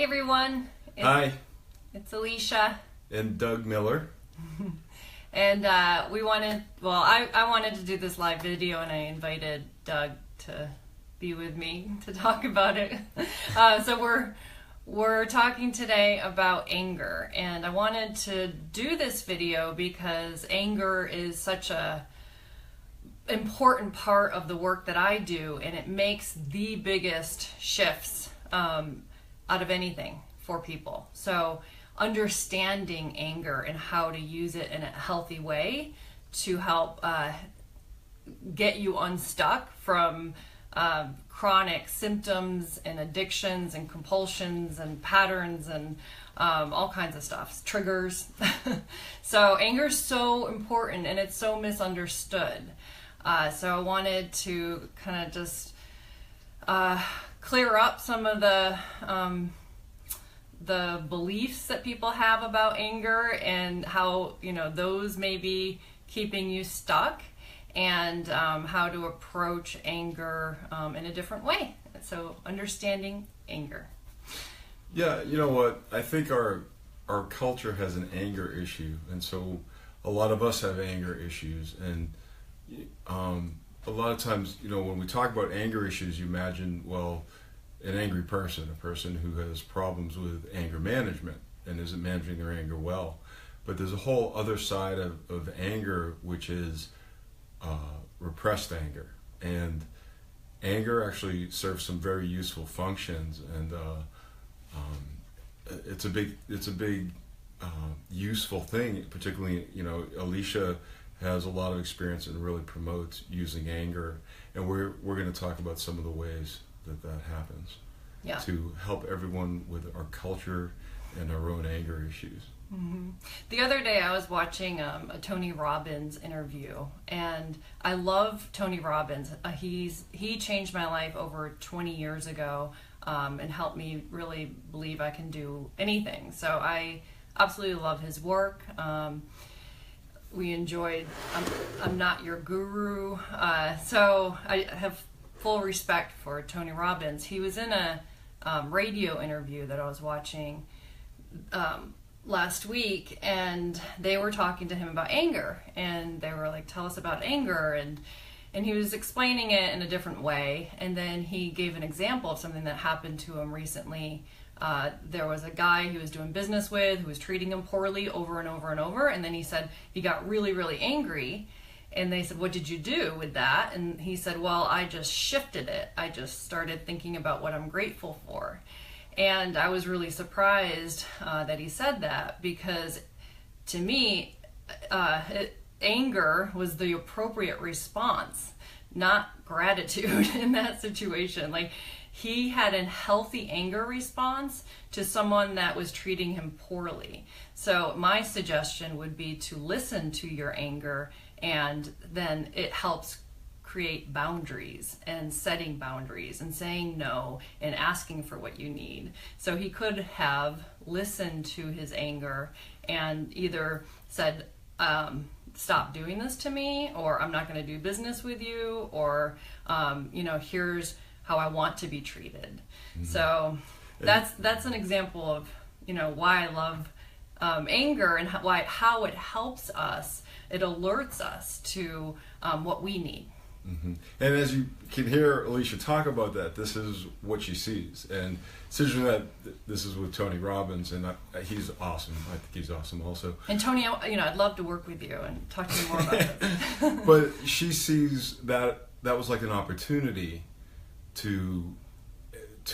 everyone. Hi. It's Elicia. And Doug Miller. And I wanted to do this live video, and I invited Doug to be with me to talk about it. So we're talking today about anger, and I wanted to do this video because anger is such a important part of the work that I do, and it makes the biggest shifts out of anything for people. So understanding anger and how to use it in a healthy way to help get you unstuck from chronic symptoms and addictions and compulsions and patterns and all kinds of stuff, triggers. So anger is so important, and it's so misunderstood. So I wanted to kind of just clear up some of the beliefs that people have about anger and how, those may be keeping you stuck, and how to approach anger in a different way. So understanding anger. Yeah, you know what? I think our culture has an anger issue, and so a lot of us have anger issues. And a lot of times, when we talk about anger issues, you imagine, an angry person, a person who has problems with anger management and isn't managing their anger well. But there's a whole other side of anger, which is repressed anger. And anger actually serves some very useful functions, and it's a big useful thing. Particularly, Elicia has a lot of experience and really promotes using anger, and we're going to talk about some of the ways that happens, to help everyone with our culture and our own anger issues. Mm-hmm. The other day I was watching a Tony Robbins interview, and I love Tony Robbins. He changed my life over 20 years ago, and helped me really believe I can do anything. So I absolutely love his work. We enjoyed I'm Not Your Guru. So I have full respect for Tony Robbins. He was in a radio interview that I was watching last week, and they were talking to him about anger, and they were like, tell us about anger, and he was explaining it in a different way, and then he gave an example of something that happened to him recently. There was a guy he was doing business with who was treating him poorly over and over and over, and then he said he got really, really angry, and they said, what did you do with that? And he said, well, I just shifted it. I just started thinking about what I'm grateful for. And I was really surprised that he said that, because to me, anger was the appropriate response, not gratitude in that situation. Like, he had a healthy anger response to someone that was treating him poorly. So my suggestion would be to listen to your anger, and then it helps create boundaries and setting boundaries and saying no and asking for what you need. So he could have listened to his anger and either said, stop doing this to me, or I'm not going to do business with you, or here's how I want to be treated. Mm-hmm. So that's an example of why I love anger, and how it helps us. It alerts us to what we need. Mm-hmm. And as you can hear Elicia talk about that, this is what she sees. And it's interesting that this is with Tony Robbins, and he's awesome. I think he's awesome also. And Tony, I'd love to work with you and talk to you more about this. But she sees that was like an opportunity to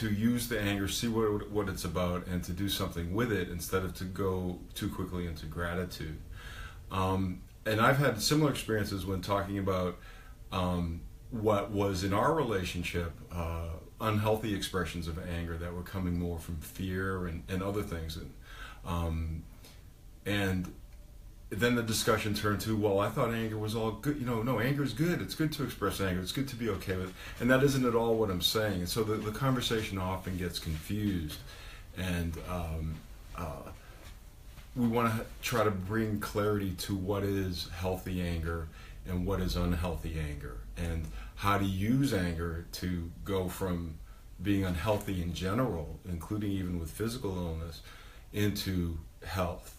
use the anger, see what it's about, and to do something with it instead of to go too quickly into gratitude. And I've had similar experiences when talking about what was in our relationship unhealthy expressions of anger that were coming more from fear and other things. And then the discussion turned to, well, I thought anger was all good. No, anger is good. It's good to express anger. It's good to be okay with it. And that isn't at all what I'm saying. And so the conversation often gets confused. And we want to try to bring clarity to what is healthy anger and what is unhealthy anger, and how to use anger to go from being unhealthy in general, including even with physical illness, into health.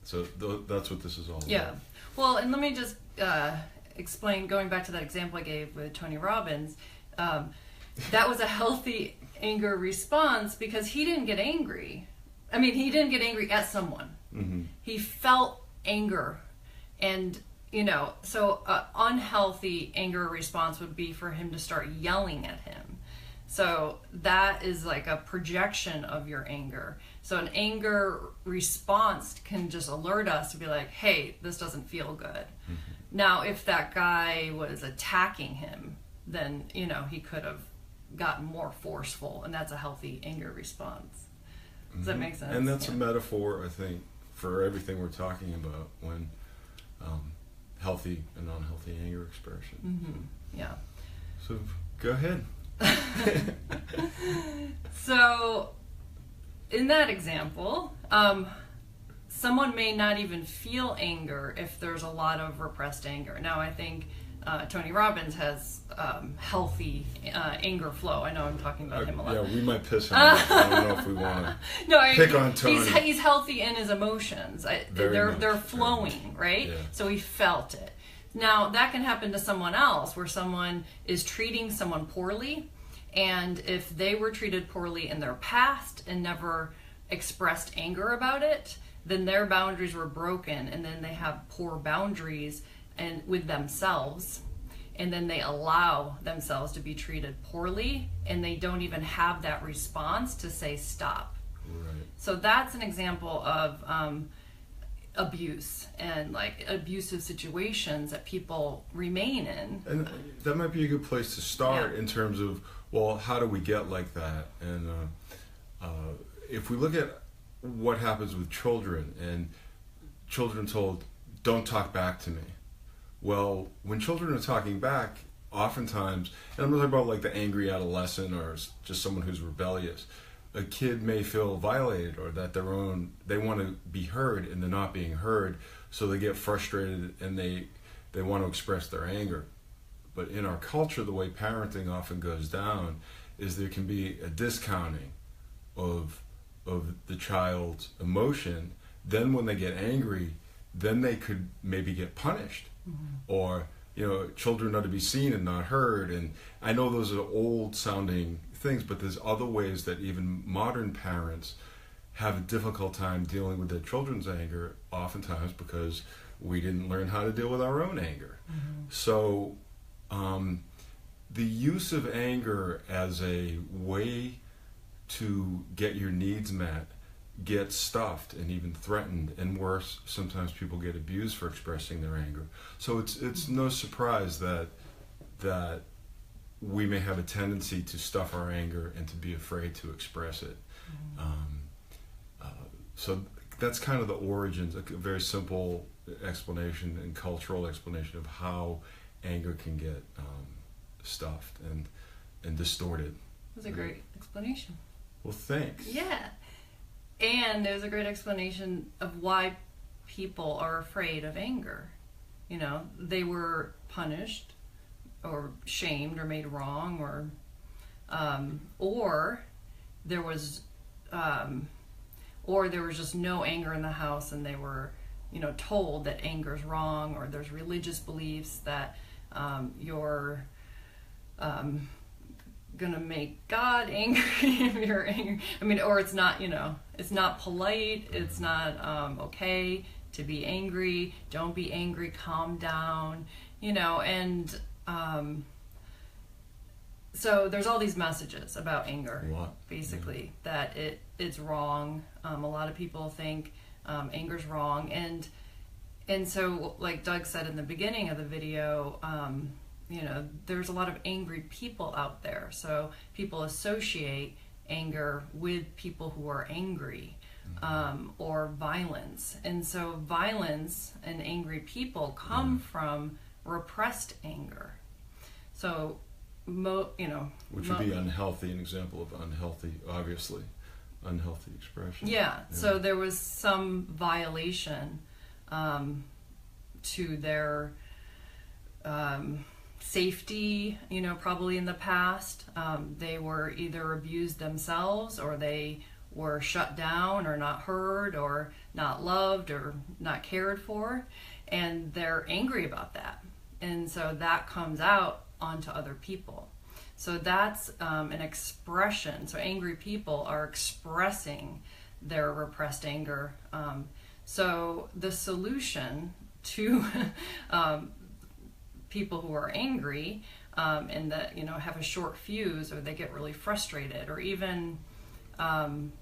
So that's what this is all about. Yeah. Well, and let me just explain, going back to that example I gave with Tony Robbins, that was a healthy anger response because he didn't get angry. I mean, he didn't get angry at someone. Mm-hmm. He felt anger. And, you know, so unhealthy anger response would be for him to start yelling at him. So that is like a projection of your anger. So an anger response can just alert us to be like, hey, this doesn't feel good. Mm-hmm. Now, if that guy was attacking him, then, you know, he could have gotten more forceful, and that's a healthy anger response. Does that make sense? And that's a metaphor, I think, for everything we're talking about when healthy and unhealthy anger expression. Mm-hmm. Yeah. So go ahead. So in that example, someone may not even feel anger if there's a lot of repressed anger. Now, I think Tony Robbins has healthy anger flow. I know I'm talking about him a lot. Yeah, we might piss him off. I don't know if we want to pick on Tony. He's healthy in his emotions. They're flowing, right? Yeah. So he felt it. Now, that can happen to someone else where someone is treating someone poorly, and if they were treated poorly in their past and never expressed anger about it, then their boundaries were broken, and then they have poor boundaries and with themselves, and then they allow themselves to be treated poorly, and they don't even have that response to say stop. Right. So that's an example of abuse and like abusive situations that people remain in. And that might be a good place to start in terms of, well, how do we get like that? And if we look at what happens with children, and children told, don't talk back to me. Well, when children are talking back, oftentimes, and I'm not talking about like the angry adolescent or just someone who's rebellious, a kid may feel violated, or that they want to be heard and they're not being heard, so they get frustrated and they want to express their anger. But in our culture, the way parenting often goes down is there can be a discounting of the child's emotion. Then when they get angry, then they could maybe get punished. Mm-hmm. Or, you know, children are to be seen and not heard. And I know those are old sounding things, but there's other ways that even modern parents have a difficult time dealing with their children's anger, oftentimes because we didn't learn how to deal with our own anger. Mm-hmm. So the use of anger as a way to get your needs met gets stuffed and even threatened, and worse, sometimes people get abused for expressing their anger. So it's no surprise that we may have a tendency to stuff our anger and to be afraid to express it. Mm-hmm. So that's kind of the origins, a very simple explanation and cultural explanation of how anger can get stuffed and distorted. That was a great explanation. Well, thanks. Yeah. And there's a great explanation of why people are afraid of anger. You know, they were punished or shamed or made wrong, or there was just no anger in the house, and they were, you know, told that anger's wrong, or there's religious beliefs that you're gonna make God angry if you're angry. I mean, or it's not, you know, it's not polite, it's not okay to be angry, don't be angry, calm down, you know, and so there's all these messages about anger, basically, that it's wrong. A lot of people think anger's wrong, and so, like Doug said in the beginning of the video, you know, there's a lot of angry people out there. So people associate anger with people who are angry, or violence. And so violence and angry people come from repressed anger. So, which would be unhealthy, an example of unhealthy, obviously, unhealthy expression. Yeah. So there was some violation to their safety, probably in the past. They were either abused themselves, or they were shut down or not heard or not loved or not cared for, and they're angry about that. And so that comes out onto other people. So that's an expression. So angry people are expressing their repressed anger. So the solution to people who are angry and that have a short fuse, or they get really frustrated, or even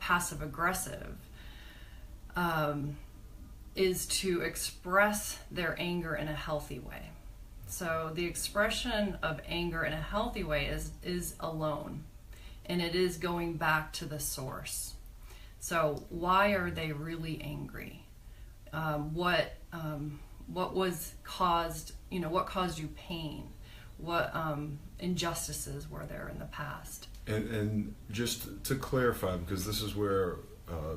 passive aggressive, is to express their anger in a healthy way. So the expression of anger in a healthy way is alone, and it is going back to the source. So why are they really angry? What was caused? What caused you pain? What injustices were there in the past? And just to clarify, because this is where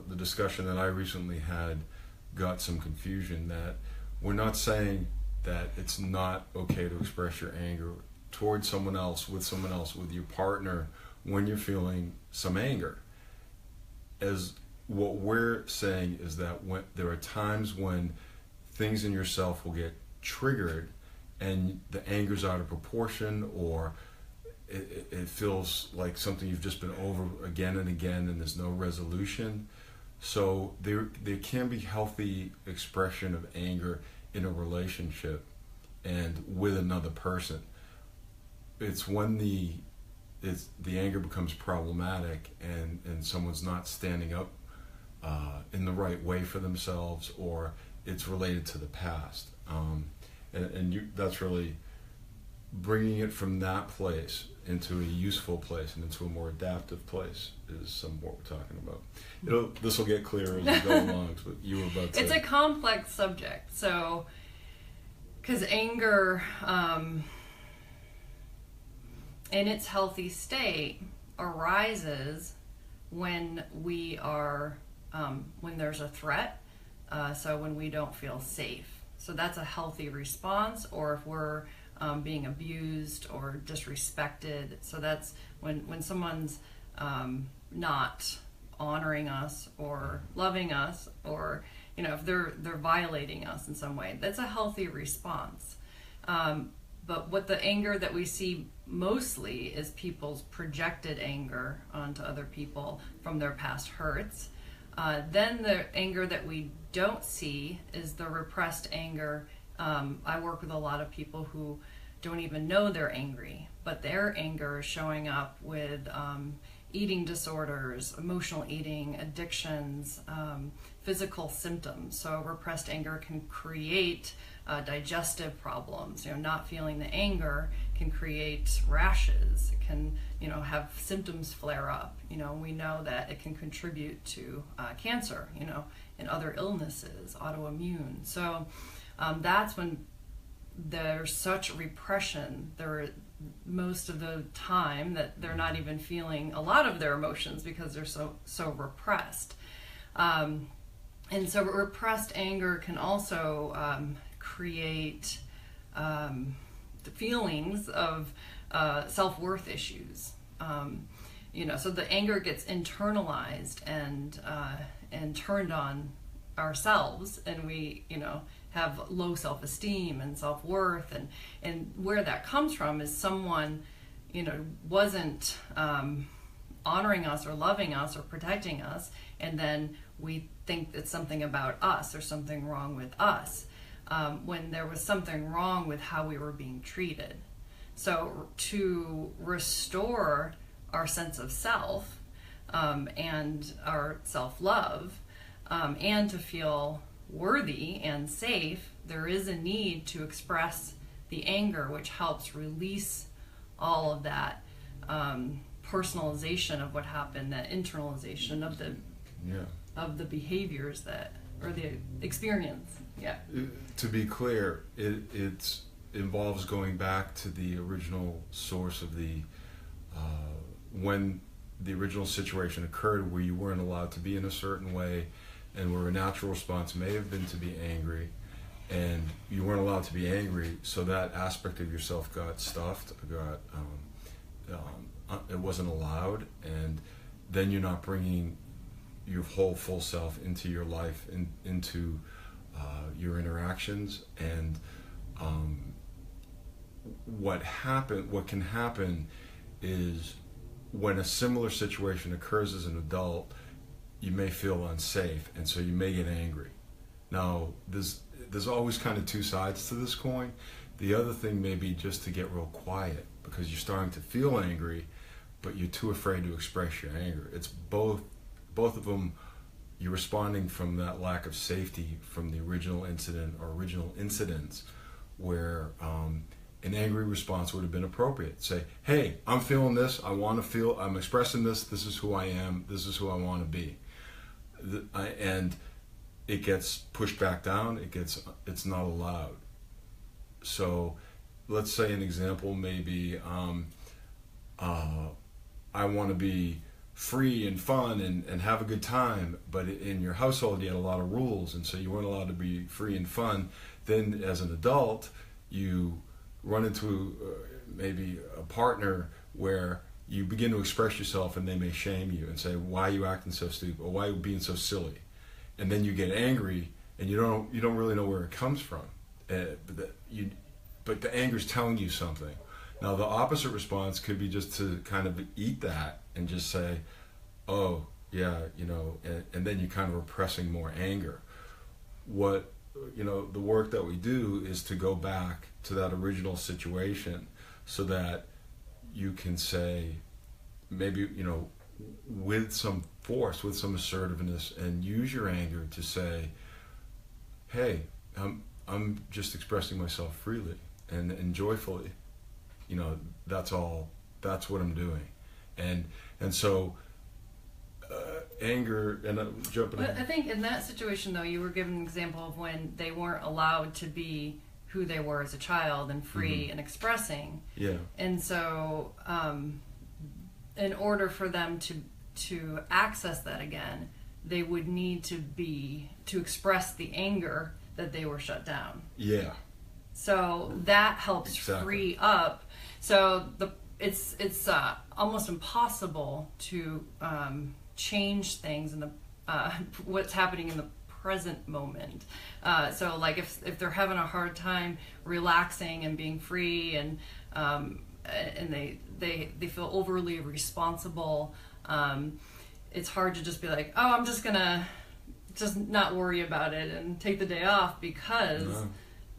the discussion that I recently had got some confusion, that we're not saying that it's not okay to express your anger towards someone else, with your partner, when you're feeling some anger. As what we're saying is that when there are times when things in yourself will get triggered and the anger's out of proportion, or it feels like something you've just been over again and again and there's no resolution. So there can be healthy expression of anger in a relationship and with another person. It's when the anger becomes problematic and someone's not standing up in the right way for themselves, or it's related to the past. That's really bringing it from that place into a useful place and into a more adaptive place is some of what we're talking about. This will get clearer as we go along, but you were about to... It's a complex subject, so because anger in its healthy state arises when we are when there's a threat, so when we don't feel safe. So that's a healthy response, or if we're being abused or disrespected. So that's when someone's not honoring us or loving us, or if they're violating us in some way. That's a healthy response. But what the anger that we see mostly is people's projected anger onto other people from their past hurts. Then the anger that we don't see is the repressed anger. I work with a lot of people who don't even know they're angry, but their anger is showing up with eating disorders, emotional eating, addictions, physical symptoms. So repressed anger can create digestive problems. Not feeling the anger can create rashes. It can, have symptoms flare up. We know that it can contribute to cancer, and other illnesses, autoimmune. So that's when there's such repression. Most of the time that they're not even feeling a lot of their emotions because they're so repressed. And so repressed anger can also create the feelings of self-worth issues. So the anger gets internalized and turned on ourselves, and we have low self-esteem and self-worth, and where that comes from is someone wasn't honoring us or loving us or protecting us, and then we think it's something about us or something wrong with us, when there was something wrong with how we were being treated. So to restore our sense of self and our self-love, and to feel worthy and safe, there is a need to express the anger, which helps release all of that personalization of what happened, that internalization of the behaviors or the experience. Yeah. To be clear, it involves going back to the original source of when the original situation occurred, where you weren't allowed to be in a certain way, and where a natural response may have been to be angry, and you weren't allowed to be angry, so that aspect of yourself got stuffed, it wasn't allowed, and then you're not bringing your whole full self into your life, into your interactions. And what can happen is, when a similar situation occurs as an adult, you may feel unsafe, and so you may get angry. Now, there's always kind of two sides to this coin. The other thing may be just to get real quiet, because you're starting to feel angry, but you're too afraid to express your anger. It's both of them. You're responding from that lack of safety from the original incident or original incidents, where an angry response would have been appropriate. Say, hey, I'm feeling this, I'm expressing this is who I am, this is who I want to be. And it gets pushed back down, it's not allowed. So let's say an example may be, I want to be free and fun and have a good time, but in your household you had a lot of rules, and so you weren't allowed to be free and fun. Then as an adult, you run into maybe a partner where you begin to express yourself, and they may shame you and say, why are you acting so stupid, or why are you being so silly? And then you get angry, and you don't really know where it comes from, but the anger's telling you something. Now, the opposite response could be just to kind of eat that and just say, oh yeah, and then you're kind of repressing more anger. The work that we do is to go back to that original situation, so that you can say, maybe, with some force, with some assertiveness, and use your anger to say, hey, I'm just expressing myself freely and joyfully. That's what I'm doing. And so anger, and jumping But I think in that situation, though, you were given an example of when they weren't allowed to be who they were as a child and free Mm-hmm. and expressing. Yeah. And so in order for them to access that again, they would need to express the anger that they were shut down. Yeah. So that helps Exactly. free up. So it's almost impossible to change things in the what's happening in the present moment. So like if they're having a hard time relaxing and being free, and they feel overly responsible, it's hard to just be like, oh, I'm just gonna just not worry about it and take the day off, because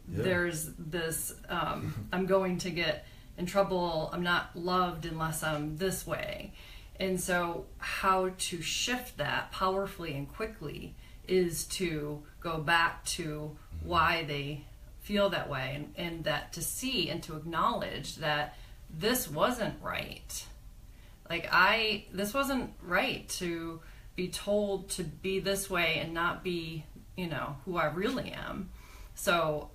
there's this I'm going to get in trouble, I'm not loved unless I'm this way. And so how to shift that powerfully and quickly is to go back to why they feel that way, and that to see and to acknowledge that this wasn't right. This wasn't right to be told to be this way and not be, who I really am. So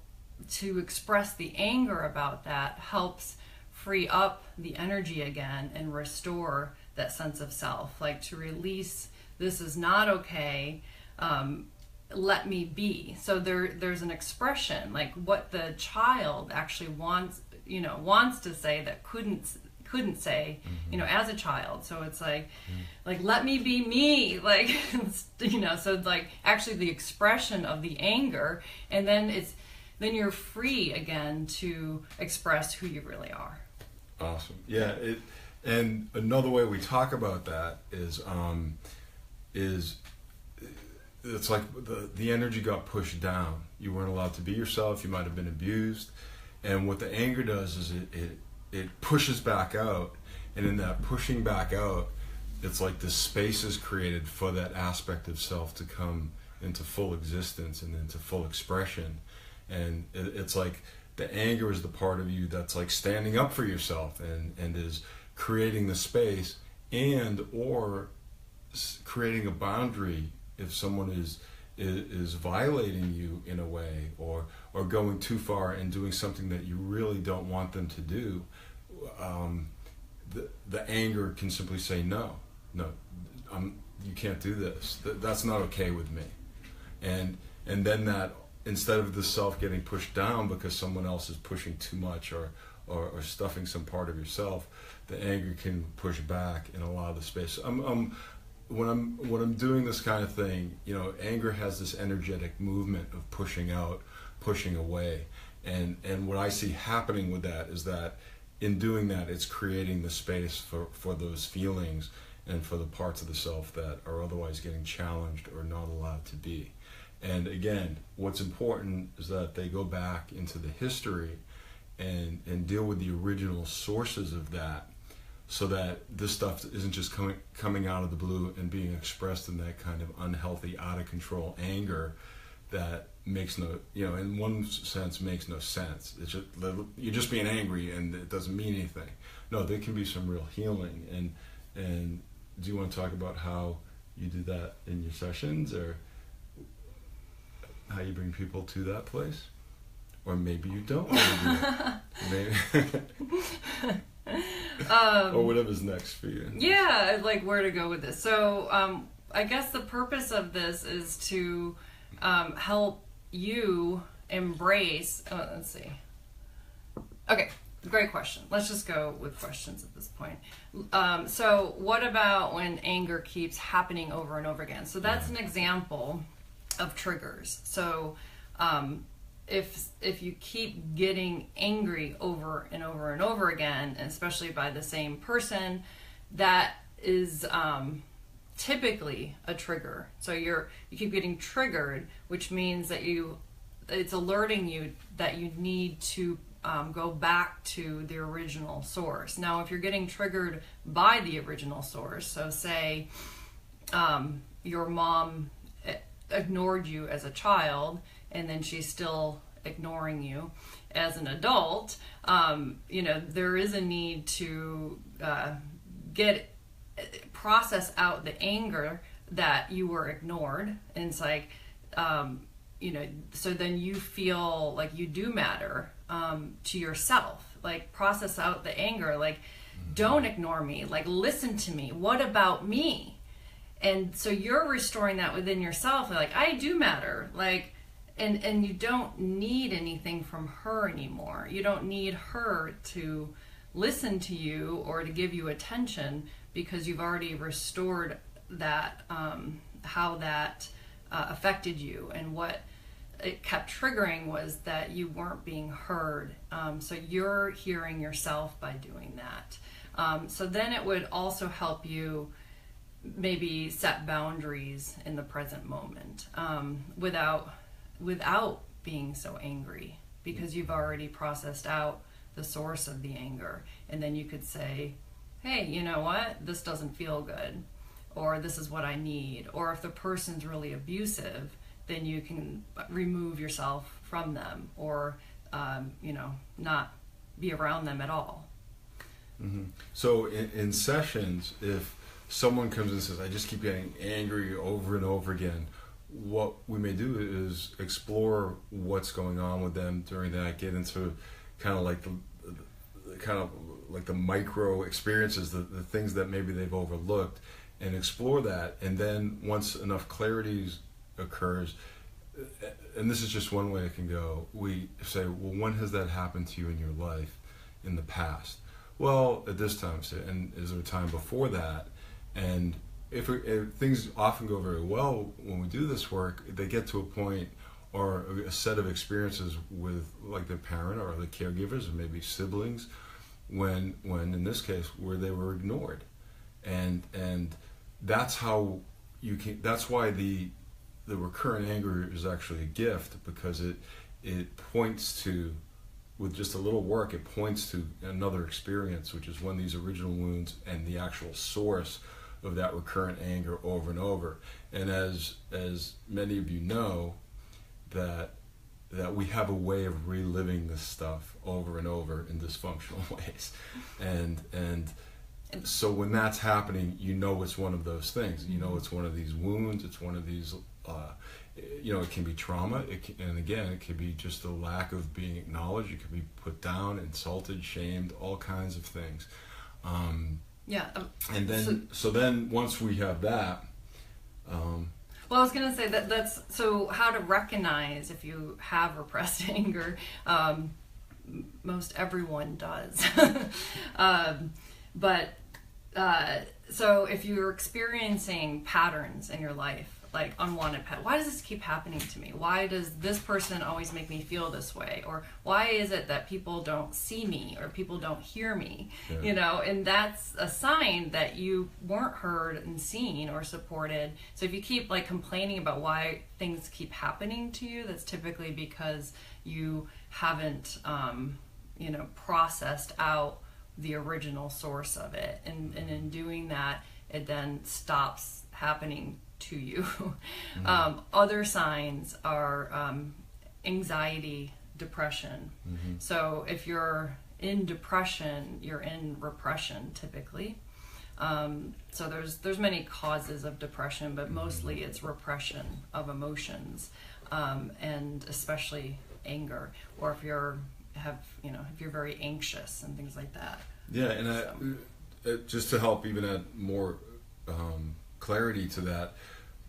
to express the anger about that helps free up the energy again and restore that sense of self, like to release, this is not okay, let me be. So there's an expression, like what the child actually wants to say that couldn't say, as a child. So it's like let me be me, so like actually the expression of the anger, and then you're free again to express who you really are. Awesome. Yeah. And another way we talk about that is it's like the energy got pushed down. You weren't allowed to be yourself. You might have been abused. And what the anger does is it pushes back out. And in that pushing back out, it's like this space is created for that aspect of self to come into full existence and into full expression. And it's like the anger is the part of you that's like standing up for yourself and is creating the space or creating a boundary if someone is violating you in a way, or going too far and doing something that you really don't want them to do. The anger can simply say, no, you can't do this. That's not okay with me. And then that instead of the self getting pushed down because someone else is pushing too much or stuffing some part of yourself, the anger can push back and allow the space. When I'm doing this kind of thing, you know, anger has this energetic movement of pushing out, pushing away, and what I see happening with that is that in doing that, it's creating the space for those feelings and for the parts of the self that are otherwise getting challenged or not allowed to be. And again, what's important is that they go back into the history and deal with the original sources of that, so that this stuff isn't just coming out of the blue and being expressed in that kind of unhealthy, out of control anger that makes no, you know, in one sense makes no sense. It's just, you're just being angry and it doesn't mean anything. No, there can be some real healing. And do you want to talk about how you do that in your sessions, or how you bring people to that place? Or maybe you don't want to do that. Maybe. Or whatever's next for you. Yeah, like where to go with this. So I guess the purpose of this is to help you embrace, let's see. Okay, great question. Let's just go with questions at this point. So what about when anger keeps happening over and over again? So that's an example of triggers. So if you keep getting angry over and over and over again, and especially by the same person, that is typically a trigger. So you keep getting triggered, which means that it's alerting you that you need to go back to the original source. Now, if you're getting triggered by the original source, so say your mom ignored you as a child, and then she's still ignoring you as an adult, you know, there is a need to process out the anger that you were ignored. And it's like, you know, so then you feel like you do matter to yourself. Like, process out the anger, like, don't ignore me, like, listen to me, what about me? And so you're restoring that within yourself, like, I do matter, like, and you don't need anything from her anymore. You don't need her to listen to you or to give you attention, because you've already restored that, how that affected you. And what it kept triggering was that you weren't being heard. So you're hearing yourself by doing that. So then it would also help you maybe set boundaries in the present moment, without being so angry, because you've already processed out the source of the anger. And then you could say, hey, you know what, this doesn't feel good, or this is what I need. Or if the person's really abusive, then you can remove yourself from them, or you know, not be around them at all. Mm-hmm. So in sessions, if someone comes and says, I just keep getting angry over and over again, what we may do is explore what's going on with them during that, get into kind of like the micro experiences, the things that maybe they've overlooked, and explore that. And then once enough clarity occurs, and this is just one way it can go, we say, well, when has that happened to you in your life in the past? Well, at this time, and is there a time before that? And if things often go very well when we do this work, they get to a point or a set of experiences with like their parent or the caregivers or maybe siblings, when in this case where they were ignored, and that's how you can. That's why the recurrent anger is actually a gift, because it points to, with just a little work, it points to another experience, which is when these original wounds and the actual source of that recurrent anger over and over. And as many of you know, that we have a way of reliving this stuff over and over in dysfunctional ways, and so when that's happening, you know it's one of those things. You know it's one of these wounds. It's one of these. You know, it can be trauma, and again, it could be just a lack of being acknowledged. It could be put down, insulted, shamed, all kinds of things. And then, so then once we have that, Well, I was going to say that's so how to recognize if you have repressed anger. Most everyone does. But so if you're experiencing patterns in your life, like unwanted why does this keep happening to me? Why does this person always make me feel this way? Or why is it that people don't see me or people don't hear me? Yeah. You know, and that's a sign that you weren't heard and seen or supported. So if you keep like complaining about why things keep happening to you, that's typically because you haven't processed out the original source of it, and in doing that, it then stops happening to you. Mm-hmm. Other signs are anxiety, depression. Mm-hmm. So if you're in depression, you're in repression typically. So there's many causes of depression, but mostly it's repression of emotions, and especially anger, or if you're very anxious and things like that. Yeah, and just to help even add more clarity to that,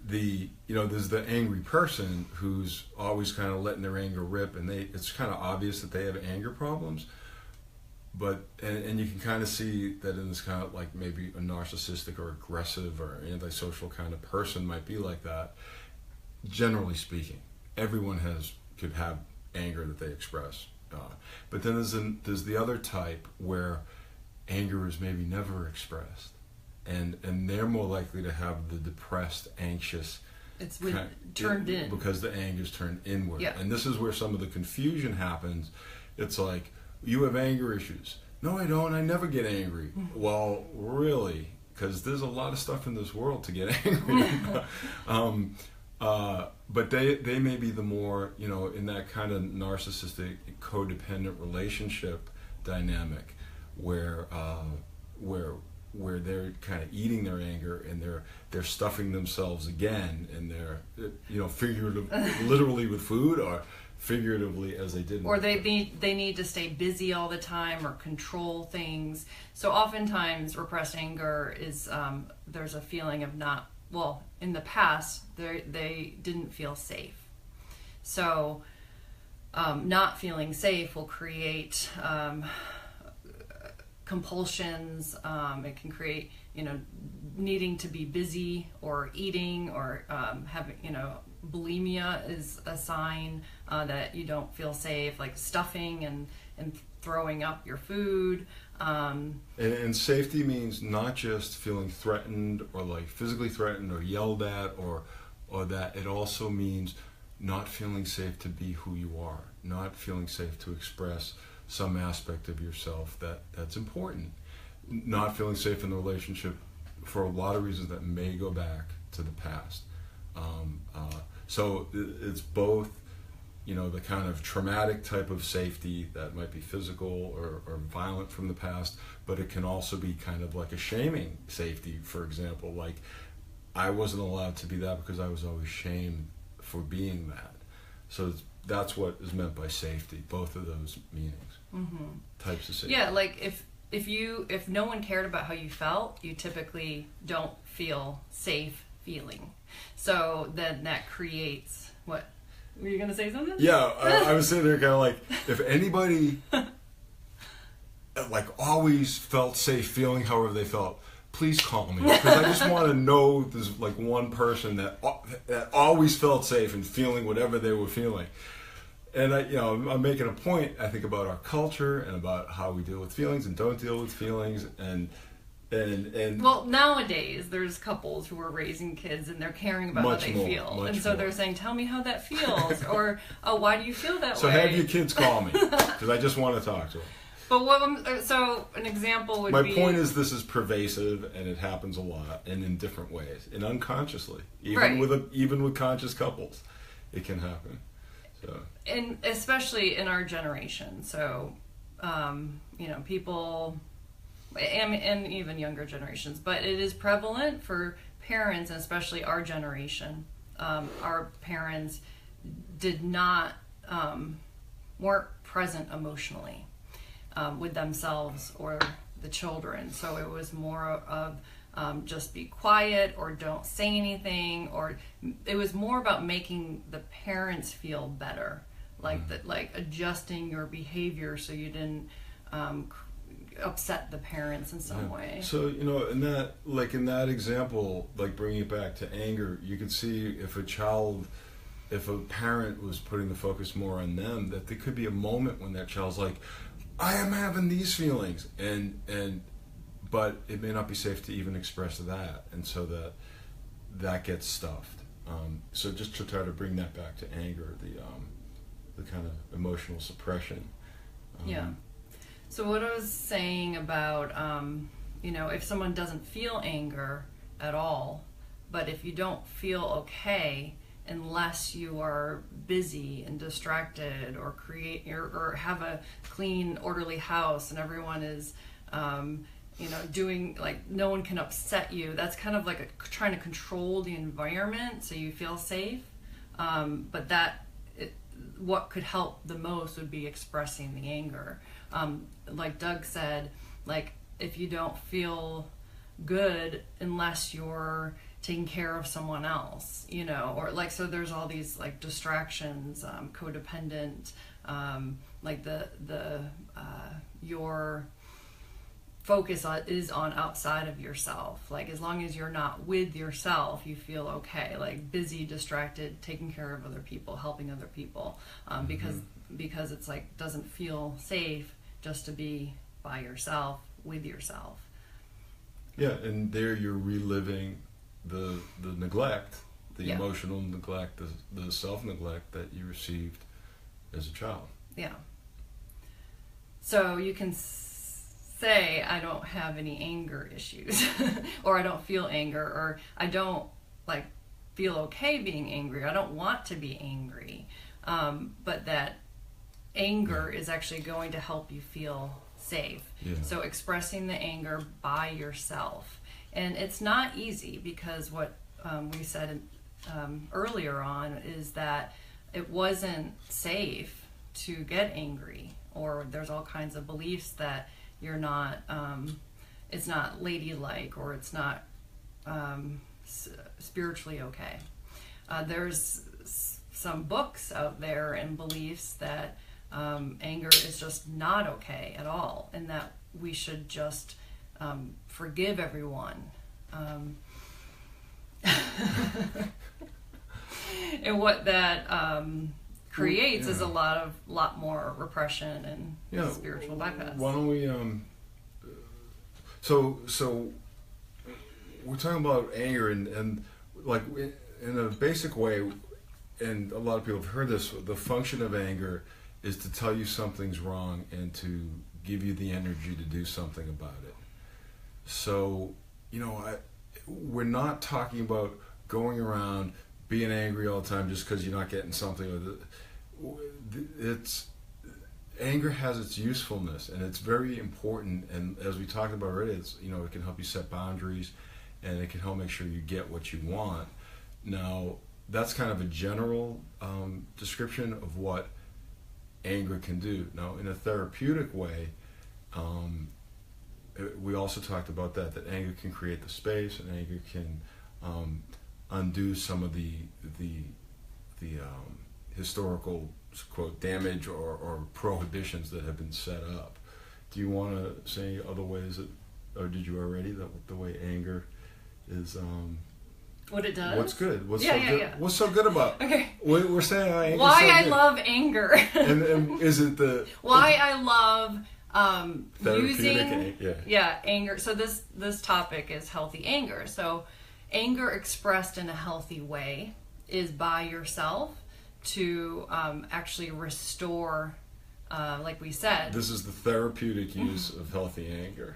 there's the angry person who's always kind of letting their anger rip, and it's kind of obvious that they have anger problems, but and you can kind of see that in this kind of like maybe a narcissistic or aggressive or antisocial kind of person might be like that. Generally speaking, everyone could have anger that they express. But then there's the other type where anger is maybe never expressed, and they're more likely to have the depressed, anxious. It's turned in because the anger is turned inward. Yeah. And this is where some of the confusion happens. It's like, you have anger issues. No, I don't. I never get angry. Mm-hmm. Well, really, because there's a lot of stuff in this world to get angry. But they may be the more, in that kind of narcissistic, codependent relationship dynamic where they're kind of eating their anger and they're stuffing themselves again, and they're literally with food, or figuratively as they did. Or they need to stay busy all the time or control things. So oftentimes repressed anger is there's a feeling of in the past, they didn't feel safe. So not feeling safe will create compulsions. It can create, needing to be busy or eating, or having, bulimia is a sign that you don't feel safe, like stuffing and throwing up your food. And safety means not just feeling threatened or like physically threatened or yelled at, or that it also means not feeling safe to be who you are, not feeling safe to express some aspect of yourself that's important, not feeling safe in the relationship for a lot of reasons that may go back to the past. So it's both, the kind of traumatic type of safety that might be physical or violent from the past, but it can also be kind of like a shaming safety, for example, like I wasn't allowed to be that because I was always shamed for being that. So that's what is meant by safety, both of those meanings, types of safety. Yeah, like if no one cared about how you felt, you typically don't feel safe feeling. So then that creates what? Were you going to say something? Yeah, I was sitting there kind of like, if anybody like always felt safe feeling however they felt, please call me, because I just want to know there's like one person that always felt safe and feeling whatever they were feeling. And I'm making a point, I think, about our culture and about how we deal with feelings and don't deal with feelings, and well, nowadays there's couples who are raising kids and they're caring about how they feel, and so they're saying, tell me how that feels, or why do you feel that way? So have your kids call me, because I just want to talk to them. But so an example would be... My point is, this is pervasive, and it happens a lot, and in different ways, and unconsciously, even with conscious couples, it can happen. So, and especially in our generation. So, people, and even younger generations, but it is prevalent for parents, and especially our generation. Our parents did not weren't present emotionally with themselves or the children, so it was more of just be quiet or don't say anything, or it was more about making the parents feel better, like that, like adjusting your behavior so you didn't upset the parents in some way. So, you know, in that example, like bringing it back to anger, you could see if a parent was putting the focus more on them, that there could be a moment when that child's like, I am having these feelings, but it may not be safe to even express that, and so that gets stuffed. So just to try to bring that back to anger, the kind of emotional suppression. So what I was saying about, you know, if someone doesn't feel anger at all, but if you don't feel okay unless you are busy and distracted or or have a clean, orderly house and everyone is, you know, doing, like, no one can upset you, that's kind of like trying to control the environment so you feel safe. But what could help the most would be expressing the anger. Like Doug said, like, if you don't feel good unless you're taking care of someone else, you know, or like, so there's all these like distractions, codependent, like your focus is on outside of yourself. Like, as long as you're not with yourself, you feel okay. Like, busy, distracted, taking care of other people, helping other people, because it's like, doesn't feel safe just to be by yourself, with yourself. Yeah, and there you're reliving the neglect, the emotional neglect, the self-neglect that you received as a child. Yeah. So you can say, I don't have any anger issues, or I don't feel anger, or I don't like feel okay being angry. I don't want to be angry. But that anger is actually going to help you feel safe. So expressing the anger by yourself. And it's not easy, because what we said earlier on is that it wasn't safe to get angry, or there's all kinds of beliefs that you're not, it's not ladylike, or it's not spiritually okay. There's some books out there and beliefs that anger is just not okay at all, and that we should just forgive everyone. And what that creates is a lot more repression and spiritual bypass. Why don't we so we're talking about anger, and like in a basic way, and a lot of people have heard this, the function of anger is to tell you something's wrong and to give you the energy to do something about it. So, you know, we're not talking about going around being angry all the time just because you're not getting something. Anger has its usefulness, and it's very important. And as we talked about already, it's, you know, it can help you set boundaries, and it can help make sure you get what you want. Now, that's kind of a general description of what anger can do. Now, in a therapeutic way, we also talked about that anger can create the space, and anger can undo some of the historical, quote, damage or prohibitions that have been set up. Do you want to say other ways that, or did you already, that the way anger is what it does? What's good? What's What's so good about? Okay. We're saying anger's why so I good. love anger. and is it the why I love using anger. So this topic is healthy anger. So anger expressed in a healthy way is by yourself to actually restore, like we said. This is the therapeutic use of healthy anger.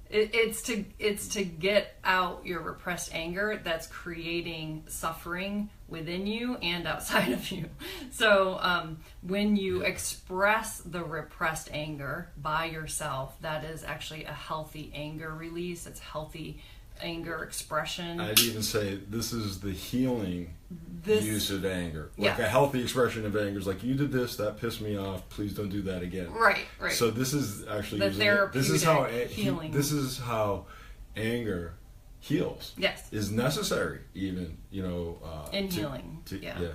It's to get out your repressed anger that's creating suffering within you and outside of you. So when you express the repressed anger by yourself, that is actually a healthy anger release. It's healthy anger expression. I'd even say this is the healing use of anger. Like a healthy expression of anger is like, you did this, that pissed me off, please don't do that again. Right. So this is actually the therapeutic this is how healing. This is how anger heals. Yes. Is necessary, even, in healing. Yeah.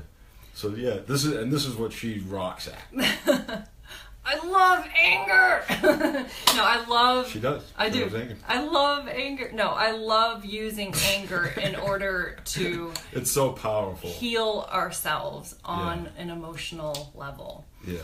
So this is what she rocks at. I love anger. No, I love. She does. I She do. loves anger. I love anger. No, I love using anger in order to. It's so powerful. Heal ourselves on an emotional level. Yeah.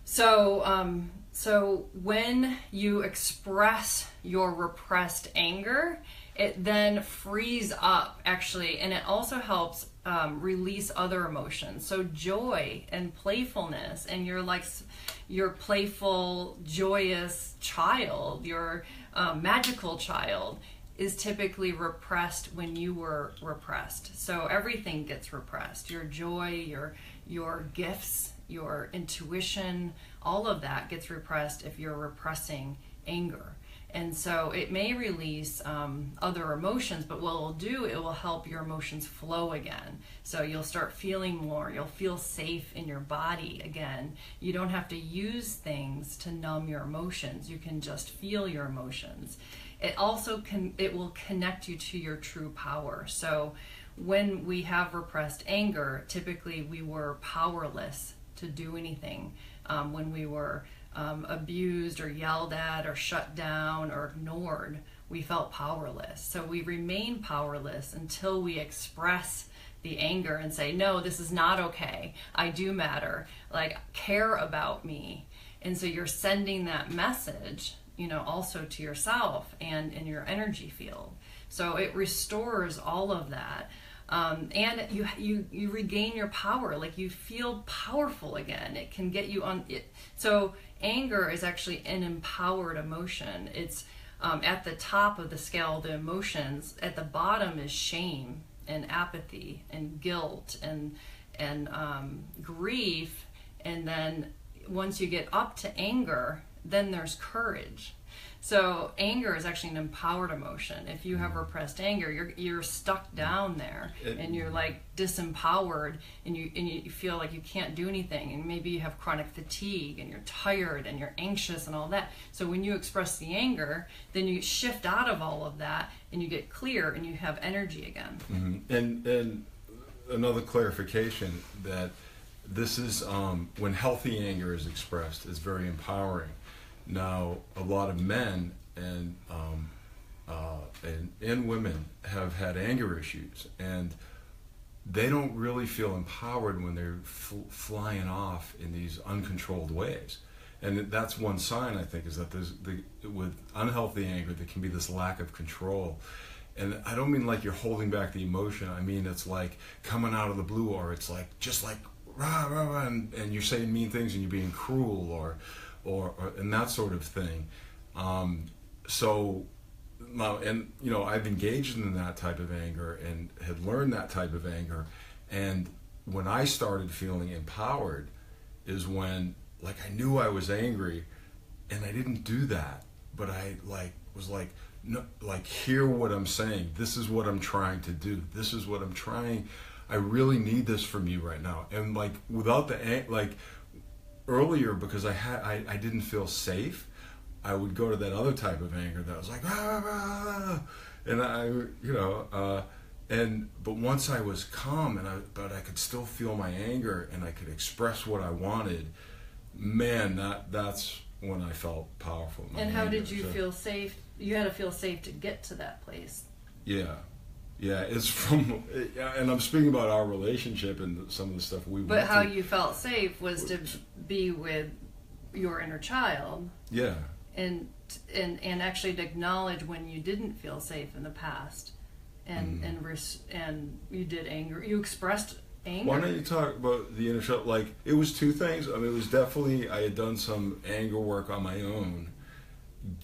So when you express your repressed anger, it then frees up, actually, and it also helps release other emotions. So joy and playfulness, and your playful, joyous child, your magical child, is typically repressed when you were repressed. So everything gets repressed. Your joy, your gifts, your intuition, all of that gets repressed if you're repressing anger. And so it may release other emotions, but what it will do, it will help your emotions flow again. So you'll start feeling more. You'll feel safe in your body again. You don't have to use things to numb your emotions. You can just feel your emotions. It also it will connect you to your true power. So when we have repressed anger, typically we were powerless to do anything. When we were abused or yelled at or shut down or ignored, we felt powerless. So we remain powerless until we express the anger and say, no, this is not okay. I do matter. Like, care about me. And so you're sending that message, also to yourself and in your energy field. So it restores all of that. And you regain your power, like you feel powerful again. It can get you on it. So anger is actually an empowered emotion. It's at the top of the scale of the emotions. At the bottom is shame and apathy and guilt and grief. And then once you get up to anger, then there's courage. So anger is actually an empowered emotion. If you have repressed anger, you're stuck down there, and you're like disempowered, and you feel like you can't do anything, and maybe you have chronic fatigue, and you're tired, and you're anxious, and all that. So when you express the anger, then you shift out of all of that, and you get clear, and you have energy again. Mm-hmm. And another clarification that this is when healthy anger is expressed, it's very empowering. Now, a lot of men and women have had anger issues, and they don't really feel empowered when they're flying off in these uncontrolled ways. And that's one sign, I think, is that with unhealthy anger, there can be this lack of control. And I don't mean like you're holding back the emotion. I mean it's like coming out of the blue, or it's like just like rah, rah, rah, and you're saying mean things and you're being cruel, or and that sort of thing. I've engaged in that type of anger and had learned that type of anger. And when I started feeling empowered is when, like, I knew I was angry and I didn't do that, but I was like, no, like, hear what I'm saying. This is what I'm trying to do. This is what I'm trying. I really need this from you right now. And like, without earlier, because I didn't feel safe, I would go to that other type of anger that was like, ah, ah, and but once I was calm but I could still feel my anger and I could express what I wanted, man, that's when I felt powerful. And how did you feel safe? You had to feel safe to get to that place. Yeah, it's from, and I'm speaking about our relationship and some of the stuff we went through. But how you felt safe was to be with your inner child. Yeah. And actually to acknowledge when you didn't feel safe in the past, and you did anger. You expressed anger. Why don't you talk about the inner child? Like, it was two things. I mean, it was definitely, I had done some anger work on my own,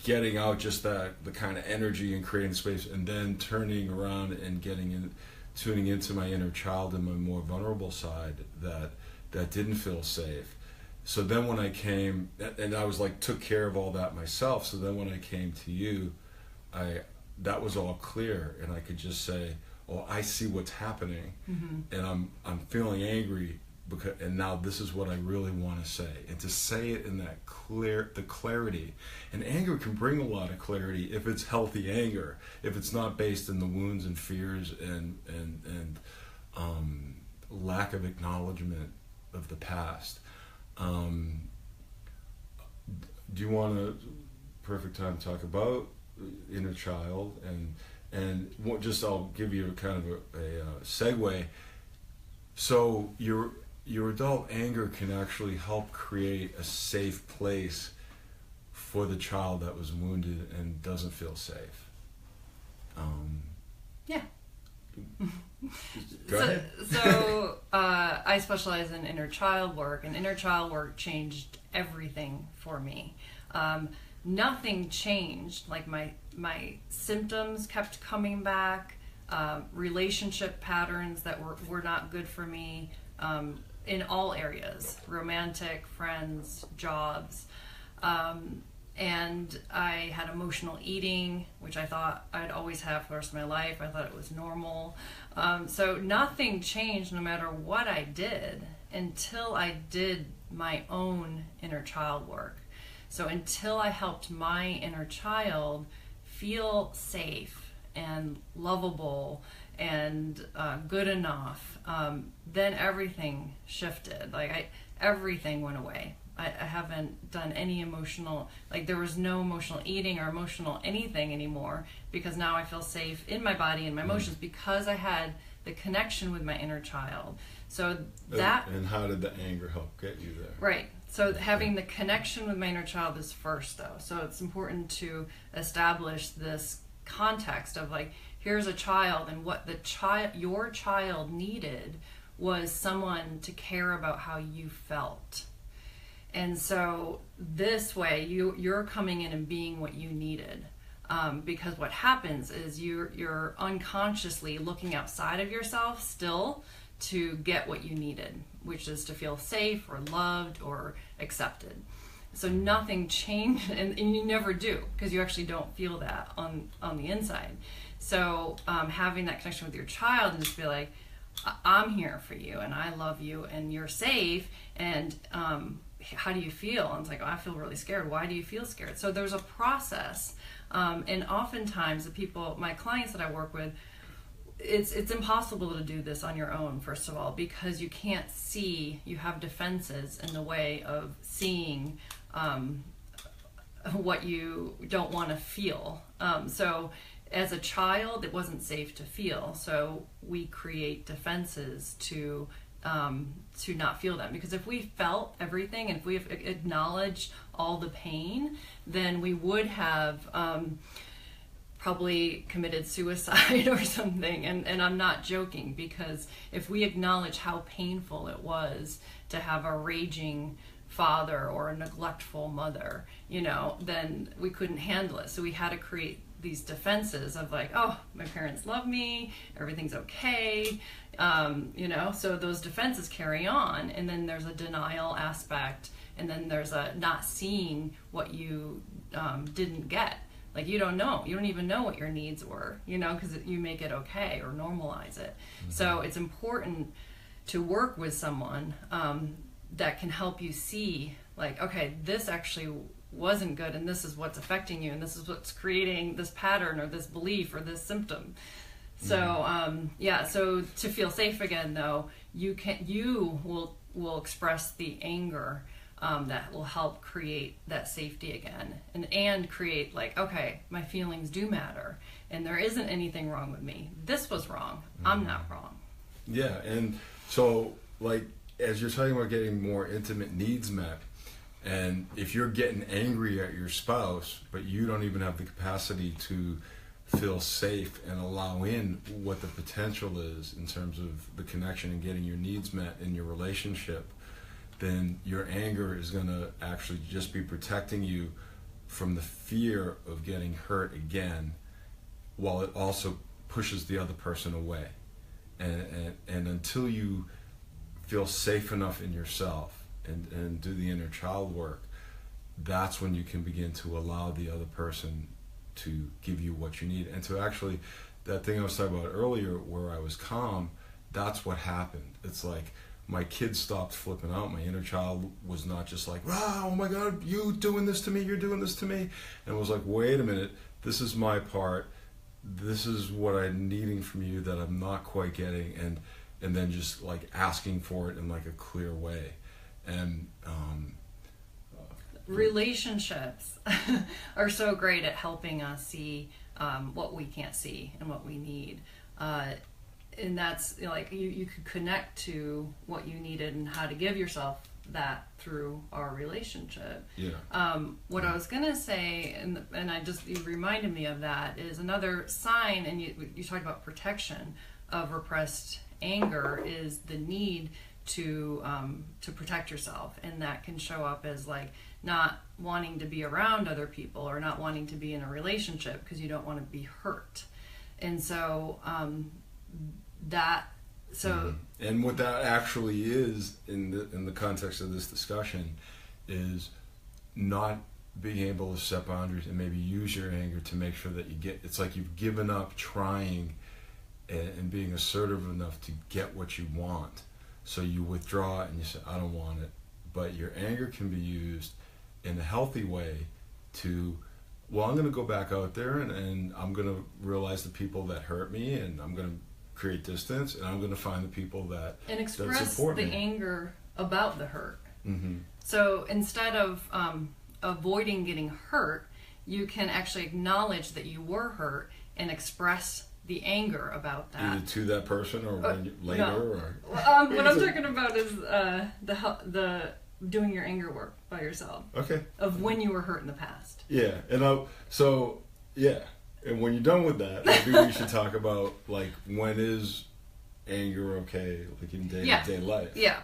getting out just the kind of energy and creating space, and then turning around and tuning into my inner child and my more vulnerable side that didn't feel safe. So then when I came, and I was like, took care of all that myself. So then when I came to you, that was all clear, and I could just say, oh, I see what's happening, and I'm feeling angry and now this is what I really want to say, and to say it in that the clarity. And anger can bring a lot of clarity if it's healthy anger, if it's not based in the wounds and fears and lack of acknowledgement of the past. Do you want a perfect time to talk about inner child and just I'll give you a kind of a segue. So your adult anger can actually help create a safe place for the child that was wounded and doesn't feel safe. Yeah. Go ahead. So I specialize in inner child work, and inner child work changed everything for me. Nothing changed. Like my symptoms kept coming back, relationship patterns that were not good for me, in all areas, romantic, friends, jobs. And I had emotional eating, which I thought I'd always have for the rest of my life. I thought it was normal. So nothing changed no matter what I did until I did my own inner child work. So until I helped my inner child feel safe and lovable and good enough, then everything shifted. Everything went away. I haven't done any emotional, there was no emotional eating or emotional anything anymore, because now I feel safe in my body and my emotions because I had the connection with my inner child. So that... And how did the anger help get you there? Right. So having the connection with my inner child is first, though. So it's important to establish this context of here's a child, and what your child needed was someone to care about how you felt. And so this way you're coming in and being what you needed, because what happens is you're unconsciously looking outside of yourself still to get what you needed, which is to feel safe or loved or accepted. So nothing changed, and you never do, because you actually don't feel that on the inside. So having that connection with your child and just be like, I'm here for you and I love you and you're safe, and how do you feel? And it's I feel really scared. Why do you feel scared? So there's a process, and oftentimes my clients that I work with, it's impossible to do this on your own, first of all, because you can't see, you have defenses in the way of seeing what you don't want to feel. So as a child, it wasn't safe to feel, so we create defenses to not feel them. Because if we felt everything, and if we have acknowledged all the pain, then we would have probably committed suicide or something. And I'm not joking, because if we acknowledge how painful it was to have a raging father or a neglectful mother, then we couldn't handle it. So we had to create these defenses of my parents love me, everything's okay, so those defenses carry on, and then there's a denial aspect, and then there's a not seeing what you didn't get. You don't know, you don't even know what your needs were, because you make it okay or normalize it. Mm-hmm. So it's important to work with someone that can help you see, okay, this actually wasn't good, and this is what's affecting you, and this is what's creating this pattern or this belief or this symptom. So so to feel safe again, though, you will express the anger that will help create that safety again, and create okay, my feelings do matter, and there isn't anything wrong with me. This was wrong. I'm not wrong. Yeah, and so as you're talking about getting more intimate needs met, and if you're getting angry at your spouse, but you don't even have the capacity to feel safe and allow in what the potential is in terms of the connection and getting your needs met in your relationship, then your anger is going to actually just be protecting you from the fear of getting hurt again, while it also pushes the other person away. And until you feel safe enough in yourself and do the inner child work, that's when you can begin to allow the other person to give you what you need. And to actually, that thing I was talking about earlier where I was calm, that's what happened. It's my kids stopped flipping out. My inner child was not just like, wow, oh my God, you doing this to me, you're doing this to me. And it was like, wait a minute, this is my part. This is what I'm needing from you that I'm not quite getting. And then just like asking for it in like a clear way. And relationships are so great at helping us see what we can't see and what we need. And that's like you could connect to what you needed and how to give yourself that through our relationship. What I was gonna say, and you reminded me of that, is another sign, and you talked about protection of repressed anger, is the need to protect yourself, and that can show up as like not wanting to be around other people or not wanting to be in a relationship because you don't want to be hurt. And so and what that actually is in the context of this discussion is not being able to set boundaries and maybe use your anger to make sure that it's like you've given up trying and being assertive enough to get what you want. So you withdraw and you say, I don't want it. But your anger can be used in a healthy way to, well, I'm going to go back out there and I'm going to realize the people that hurt me, and I'm going to create distance, and I'm going to find the people that express support the me. Anger about the hurt. Mm-hmm. So instead of avoiding getting hurt, you can actually acknowledge that you were hurt and express the anger about that. Either to that person or later. No. Or what I'm talking about is the doing your anger work by yourself. Okay. Of when you were hurt in the past. Yeah, and and when you're done with that, maybe we should talk about like when is anger okay, like in day-to-day life. Yeah.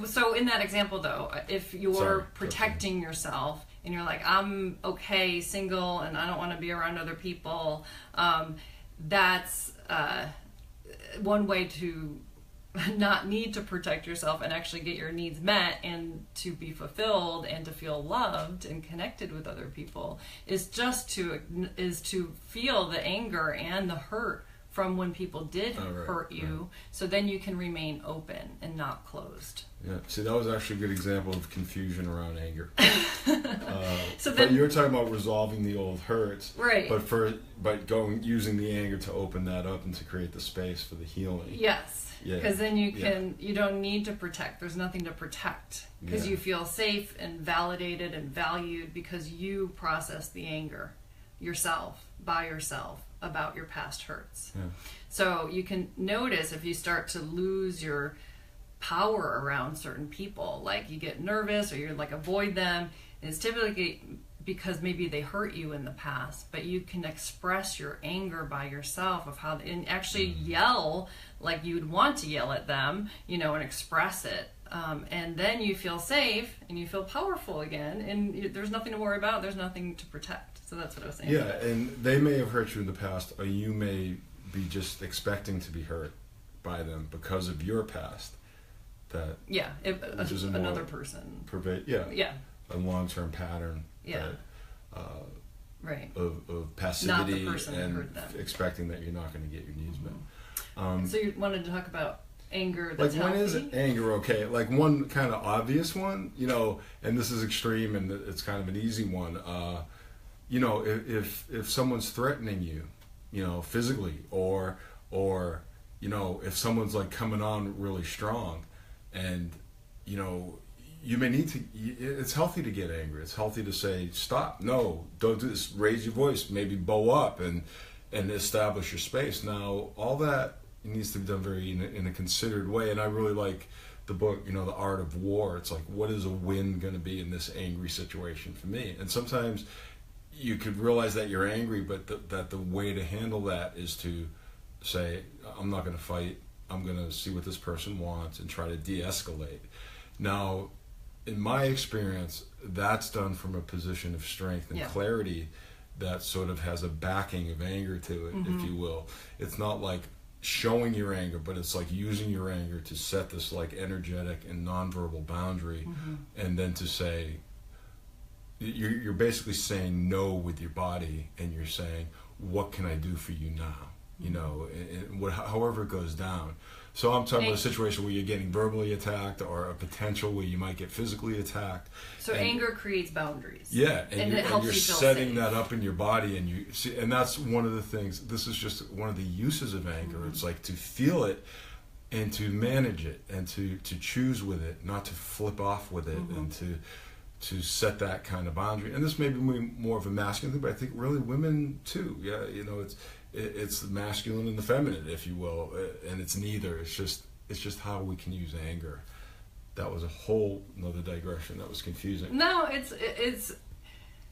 So in that example though, if you're protecting yourself and you're like, I'm okay, single, and I don't want to be around other people, that's one way to not need to protect yourself and actually get your needs met and to be fulfilled and to feel loved and connected with other people is to feel the anger and the hurt from when people did hurt you, so then you can remain open and not closed. Yeah, see, that was actually a good example of confusion around anger. But you were talking about resolving the old hurts, right? But using the anger to open that up and to create the space for the healing. Yes. Because then you don't need to protect. There's nothing to protect because you feel safe and validated and valued because you process the anger by yourself about your past hurts. Yeah. So you can notice if you start to lose your power around certain people, like you get nervous or you're like avoid them, and it's typically because maybe they hurt you in the past, but you can express your anger by yourself and actually yell like you'd want to yell at them, and express it. And then you feel safe and you feel powerful again, and there's nothing to worry about. There's nothing to protect. So that's what I was saying. Yeah, and they may have hurt you in the past, or you may be just expecting to be hurt by them because of your past. Another person. A long-term pattern. Yeah. Of passivity, not the person and who hurt them. Expecting that you're not going to get your needs met. So you wanted to talk about anger that's like when healthy? is anger okay? Like one kind of obvious one, and this is extreme and it's kind of an easy one. If someone's threatening you, physically, or if someone's like coming on really strong, and you may need to. It's healthy to get angry. It's healthy to say, stop, no, don't do this. Raise your voice, maybe bow up and establish your space. Now, all that needs to be done very in a considered way. And I really like the book, The Art of War. It's like, what is a win going to be in this angry situation for me? And sometimes you could realize that you're angry, but that the way to handle that is to say, I'm not going to fight. I'm going to see what this person wants and try to de-escalate. Now, in my experience, that's done from a position of strength and clarity that sort of has a backing of anger to it, if you will. It's not like showing your anger, but it's like using your anger to set this like energetic and nonverbal boundary, and then to say, you're basically saying no with your body, and you're saying, what can I do for you now? And however it goes down. So I'm talking about a situation where you're getting verbally attacked, or a potential where you might get physically attacked. So anger creates boundaries. Yeah, and it helps you're you feel setting safe. that up in your body, and you see, and that's one of the things. This is just one of the uses of anger. It's like to feel it and to manage it, and to choose with it, not to flip off with it, and to set that kind of boundary. And this may be more of a masculine thing, but I think really women too. Yeah, it's the masculine and the feminine, if you will, and it's neither. It's just how we can use anger. That was a whole another digression. That was confusing. No, it's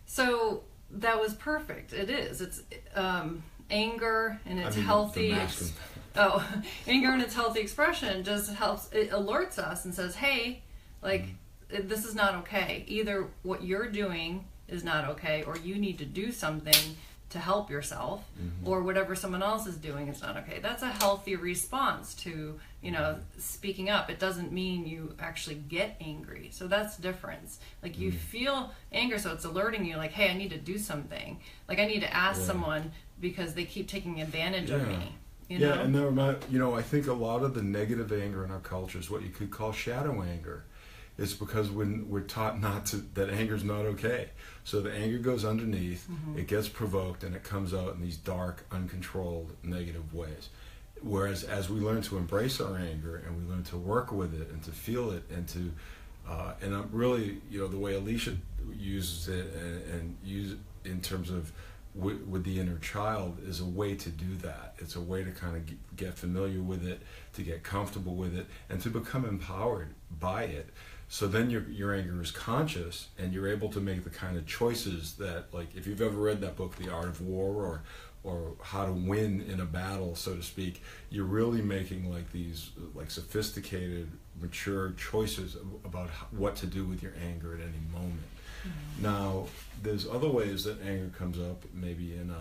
so that was perfect. It is. It's anger and its healthy. Anger and its healthy expression just helps. It alerts us and says, "Hey, like this is not okay. Either what you're doing is not okay, or you need to do something to help yourself, or whatever someone else is doing is not okay." That's a healthy response to, speaking up. It doesn't mean you actually get angry. So that's the difference. Like you feel anger, so it's alerting you like, hey, I need to do something. Like I need to ask someone because they keep taking advantage of me. Yeah, and I think a lot of the negative anger in our culture is what you could call shadow anger. It's because when we're taught that anger's not okay. So the anger goes underneath, it gets provoked, and it comes out in these dark, uncontrolled, negative ways. Whereas as we learn to embrace our anger, and we learn to work with it, and to feel it, and to, and I'm really, the way Elicia uses it, and use it in terms of with the inner child, is a way to do that. It's a way to kind of get familiar with it, to get comfortable with it, and to become empowered by it. So then your anger is conscious, and you're able to make the kind of choices that, like, if you've ever read that book, The Art of War, or How to Win in a Battle, so to speak, you're really making like these like sophisticated, mature choices about what to do with your anger at any moment. Now, there's other ways that anger comes up, maybe in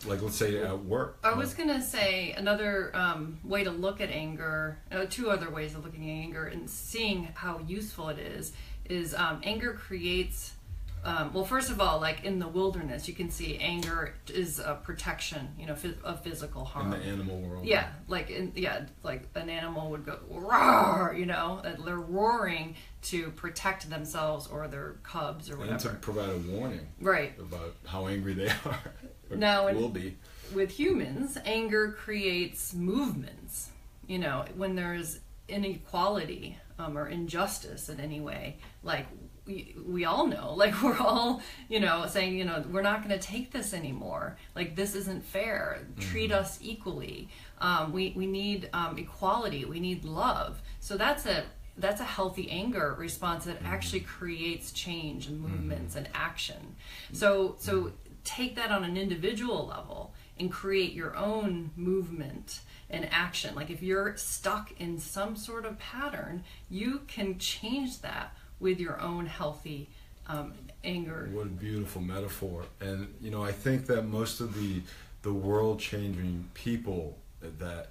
like let's say at work. I was going to say another way to look at anger, two other ways of looking at anger and seeing how useful it is anger creates, well, first of all, like in the wilderness, you can see anger is a protection, of physical harm. In the animal world. Yeah, like an animal would go roar, they're roaring to protect themselves or their cubs or whatever. And to provide a warning. Right. About how angry they are. Now, will be. With humans, anger creates movements. When there's inequality or injustice in any way, like we all know, like we're all, saying, we're not going to take this anymore. Like this isn't fair. Treat us equally. We need equality. We need love. So that's a healthy anger response that actually creates change and movements and action. So take that on an individual level and create your own movement and action. Like if you're stuck in some sort of pattern, you can change that with your own healthy anger. What a beautiful metaphor. And I think that most of the world-changing people that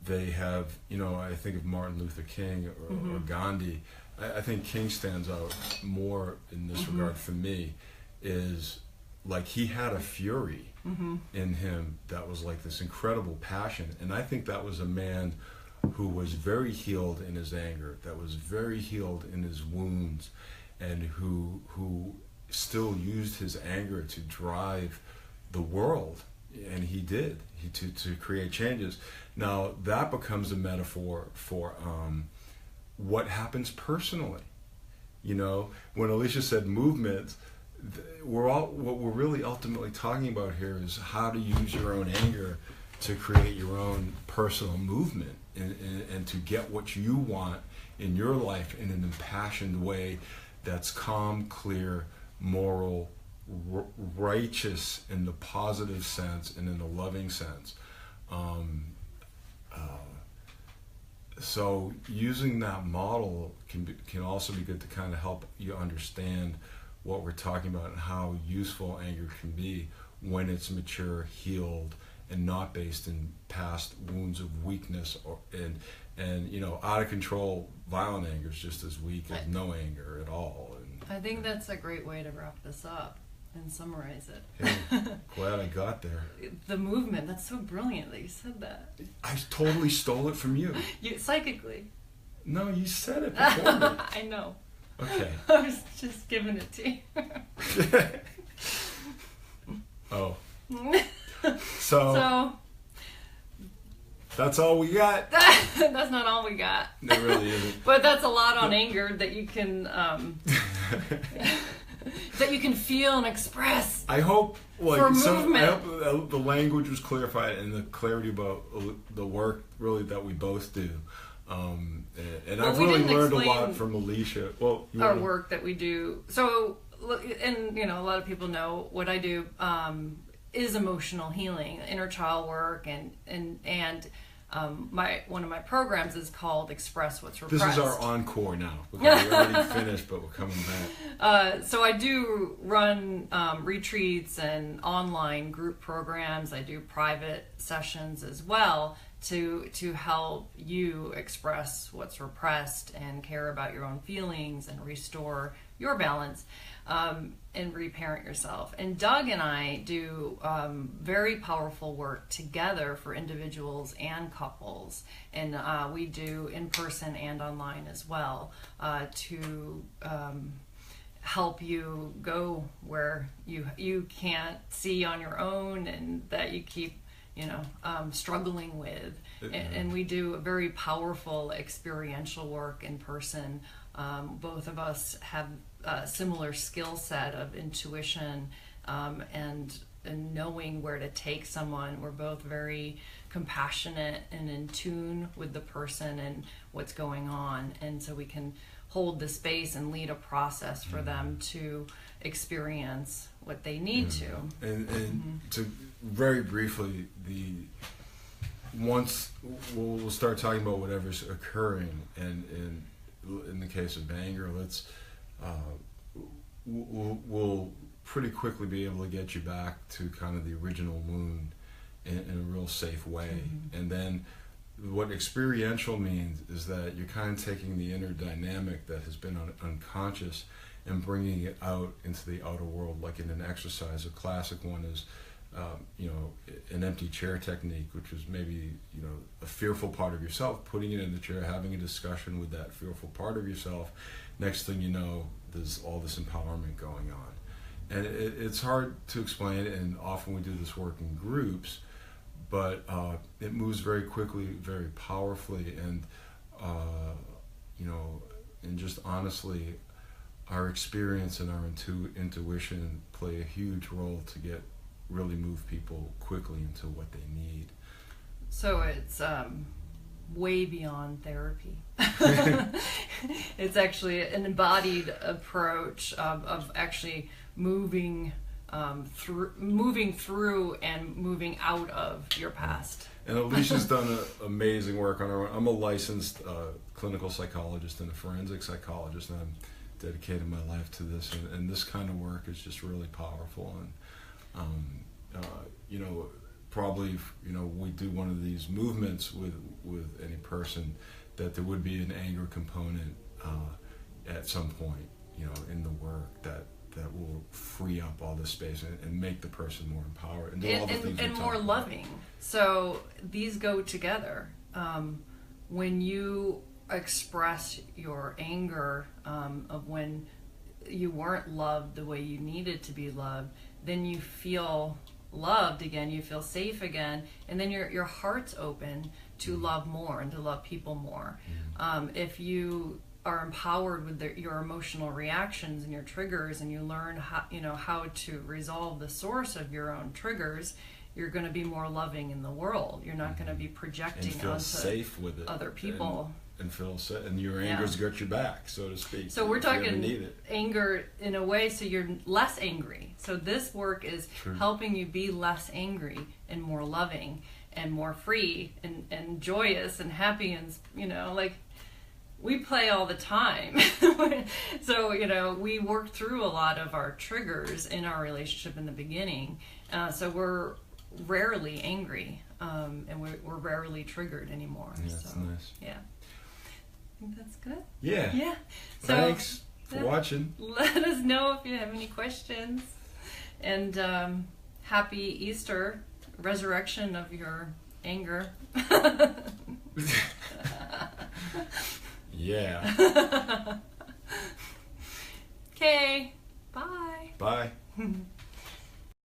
they have, I think of Martin Luther King or Gandhi. I think King stands out more in this regard for me, is like he had a fury in him that was like this incredible passion. And I think that was a man who was very healed in his anger, that was very healed in his wounds, and who still used his anger to drive the world. And he did, to create changes. Now that becomes a metaphor for what happens personally. When Elicia said movement, what we're really ultimately talking about here is how to use your own anger to create your own personal movement and to get what you want in your life in an impassioned way that's calm, clear, moral, righteous in the positive sense and in the loving sense. So using that model can also be good to kind of help you understand what we're talking about and how useful anger can be when it's mature, healed, and not based in past wounds of weakness and out of control violent anger is just as weak as no anger at all. I think that's a great way to wrap this up. and summarize it. Hey, glad I got there. The movement, that's so brilliant that you said that. I totally stole it from you. You psychically. No, you said it before me. I know. Okay. I was just giving it to you. Oh. So that's all we got. That's not all we got. It really isn't. But that's a lot on anger that you can that you can feel and express. I hope For movement. I hope the language was clarified and the clarity about the work really that we both do. And I've really learned a lot from Elicia. Well, our work that we do. So, and a lot of people know what I do is emotional healing, inner child work, and one of my programs is called Express What's Repressed. This is our encore now because we're already finished, but we're coming back. So I do run retreats and online group programs. I do private sessions as well to help you express what's repressed and care about your own feelings and restore your balance. And reparent yourself. And Doug and I do very powerful work together for individuals and couples, and we do in person and online as well to help you go where you can't see on your own and that you keep struggling with. And we do a very powerful experiential work in person. Both of us have a similar skill set of intuition and knowing where to take someone. We're both very compassionate and in tune with the person and what's going on, and so we can hold the space and lead a process for them to experience what they need to. And to very briefly, once we'll start talking about whatever's occurring, and in the case of anger, we'll pretty quickly be able to get you back to kind of the original wound in a real safe way. And then what experiential means is that you're kind of taking the inner dynamic that has been unconscious and bringing it out into the outer world, like in an exercise. A classic one is an empty chair technique, which is maybe a fearful part of yourself, putting it in the chair, having a discussion with that fearful part of yourself. Next thing you know, there's all this empowerment going on, and it's hard to explain, and often we do this work in groups, but it moves very quickly, very powerfully, and and just honestly, our experience and our intuition play a huge role to really move people quickly into what they need. So it's way beyond therapy. It's actually an embodied approach of actually moving through and moving out of your past. And Alicia's done amazing work on her own. I'm a licensed clinical psychologist and a forensic psychologist, and I'm dedicated my life to this. And this kind of work is just really powerful. And probably if we do one of these movements with any person, that there would be an anger component at some point, in the work that will free up all this space and make the person more empowered and do all the things and more loving. So these go together. When you express your anger of when you weren't loved the way you needed to be loved, then you feel loved again, you feel safe again, and then your heart's open to love more and to love people more. If you are empowered with your emotional reactions and your triggers, and you learn how to resolve the source of your own triggers, you're going to be more loving in the world. You're not going to be projecting and feel onto safe with it, other people. And feel safe, and your anger's got your back, so to speak. So we're talking anger in a way so you're less angry. So this work is helping you be less angry and more loving and more free and joyous and happy, and we play all the time. So we work through a lot of our triggers in our relationship in the beginning, so we're rarely angry, and we're rarely triggered anymore. Yeah, that's nice. Yeah, I think that's good. Yeah. So thanks for watching. Let us know if you have any questions. And happy Easter, resurrection of your anger. Yeah.